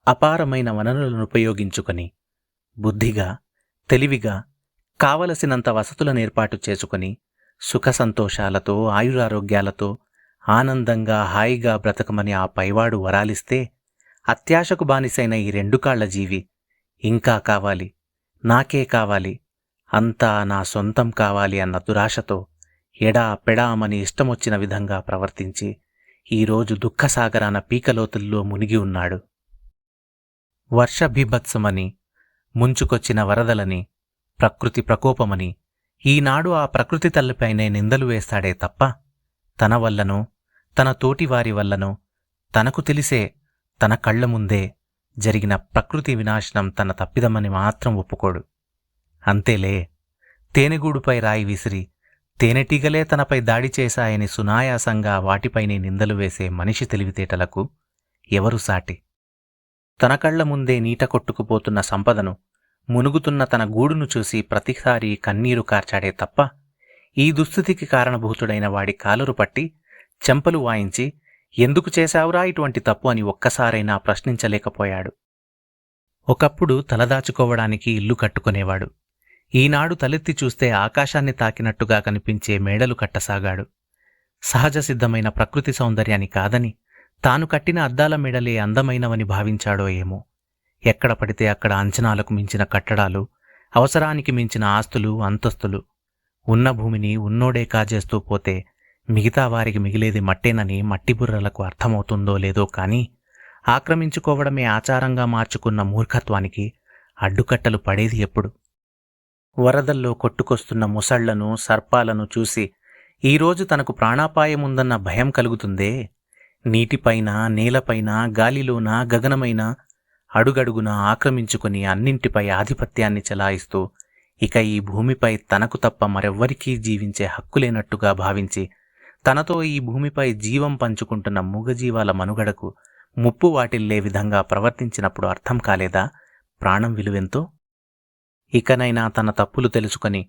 అపారమైన వనరులను ఉపయోగించుకొని బుద్ధిగా, తెలివిగా, కావలసినంత వసతులను ఏర్పాటు చేసుకొని సుఖ సంతోషాలతో, ఆయురారోగ్యాలతో ఆనందంగా హాయిగా బ్రతకమని ఆ పైవాడు వరాలిస్తే, అత్యాశకు బానిసైన ఈ రెండు కాళ్ల జీవి ఇంకా కావాలి, నాకే కావాలి, అంతా నా సొంతం కావాలి అన్న దురాశతో ఎడా పెడామని ఇష్టమొచ్చిన విధంగా ప్రవర్తించి ఈరోజు దుఃఖసాగరాన పీకలోతుల్లో మునిగి ఉన్నాడు. వర్షబీభత్సమని, ముంచుకొచ్చిన వరదలని, ప్రకృతి ప్రకోపమని ఈనాడు ఆ ప్రకృతి తల్లిపైనే నిందలు వేస్తాడే తప్ప తన వల్లనో, తన తోటివారి వల్లనో, తనకు తెలిసే తన కళ్ల ముందే జరిగిన ప్రకృతి వినాశనం తన తప్పిదమని మాత్రం ఒప్పుకోడు. అంతేలే, తేనెగూడుపై రాయి విసిరి తేనెటీగలే తనపై దాడి చేశాయని సునాయాసంగా వాటిపైనే నిందలు వేసే మనిషి తెలివితేటలకు ఎవరు సాటి? తన కళ్ల ముందే నీట కొట్టుకుపోతున్న సంపదను, మునుగుతున్న తన గూడును చూసి ప్రతిసారి కన్నీరు కార్చాడే తప్ప ఈ దుస్థితికి కారణభూతుడైన వాడి కాలురు పట్టి చెంపలు వాయించి ఎందుకు చేశావురా ఇటువంటి తప్పు అని ఒక్కసారైనా ప్రశ్నించలేకపోయాడు. ఒకప్పుడు తలదాచుకోవడానికి ఇల్లు కట్టుకునేవాడు. ఈనాడు తలెత్తి చూస్తే ఆకాశాన్ని తాకినట్టుగా కనిపించే మేడలు కట్టసాగాడు. సహజ సిద్ధమైన ప్రకృతి సౌందర్యాన్ని కాదని తాను కట్టిన అద్దాల మేడలే అందమైనవని భావించాడో ఏమో. ఎక్కడ పడితే అక్కడ అంచనాలకు మించిన కట్టడాలు, అవసరానికి మించిన ఆస్తులు, అంతస్తులు. ఉన్న భూమిని ఉన్నోడే కాజేస్తూ పోతే మిగతా వారికి మిగిలేది మట్టేనని మట్టిబుర్రలకు అర్థమవుతుందో లేదో కానీ ఆక్రమించుకోవడమే ఆచారంగా మార్చుకున్న మూర్ఖత్వానికి అడ్డుకట్టలు పడేది ఎప్పుడు? వరదల్లో కొట్టుకొస్తున్న ముసళ్లను, సర్పాలను చూసి ఈరోజు తనకు ప్రాణాపాయముందన్న భయం కలుగుతుందే. నీటిపైన, నేలపైన, గాలిలోన, గగనమైన అడుగడుగున ఆక్రమించుకుని అన్నింటిపై ఆధిపత్యాన్ని చెలాయిస్తూ ఇక ఈ భూమిపై తనకు తప్ప మరెవ్వరికీ జీవించే హక్కులేనట్టుగా భావించి తనతో ఈ భూమిపై జీవం పంచుకుంటున్న మూగజీవాల మనుగడకు ముప్పు వాటిల్లే విధంగా ప్రవర్తించినప్పుడు అర్థం కాలేదా ప్రాణం విలువెంతో? ఇకనైనా తన తప్పులు తెలుసుకొని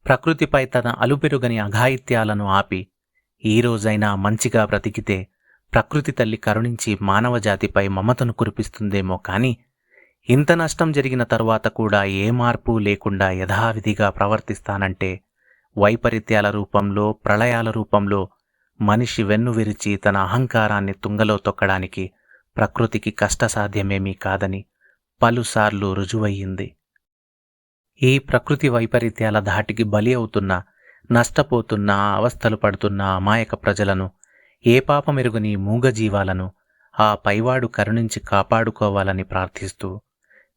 ప్రకృతిపై తన అలుపెరుగని అఘాయిత్యాలను ఆపి ఈరోజైనా మంచిగా బ్రతికితే ప్రకృతి తల్లి కరుణించి మానవజాతిపై మమతను కురిపిస్తుందేమో కాని ఇంత నష్టం జరిగిన తరువాత కూడా ఏ మార్పు లేకుండా యథావిధిగా ప్రవర్తిస్తానంటే వైపరీత్యాల రూపంలో, ప్రళయాల రూపంలో మనిషి వెన్ను విరిచి తన అహంకారాన్ని తుంగలో తొక్కడానికి ప్రకృతికి కష్టసాధ్యమేమీ కాదని పలుసార్లు రుజువయ్యింది. ఈ ప్రకృతి వైపరీత్యాల ధాటికి బలి అవుతున్న, నష్టపోతున్న, అవస్థలు పడుతున్న అమాయక ప్రజలను, ఏ పాపమెరుగని మూగజీవాలను ఆ పైవాడు కరుణించి కాపాడుకోవాలని ప్రార్థిస్తూ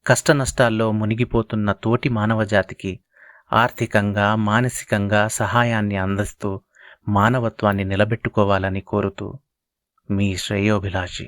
కష్టనష్టాల్లో మునిగిపోతున్న తోటి మానవజాతికి ఆర్థికంగా, మానసికంగా సహాయాన్ని అందిస్తూ మానవత్వాన్ని నిలబెట్టుకోవాలని కోరుతూ మీ శ్రేయోభిలాషి.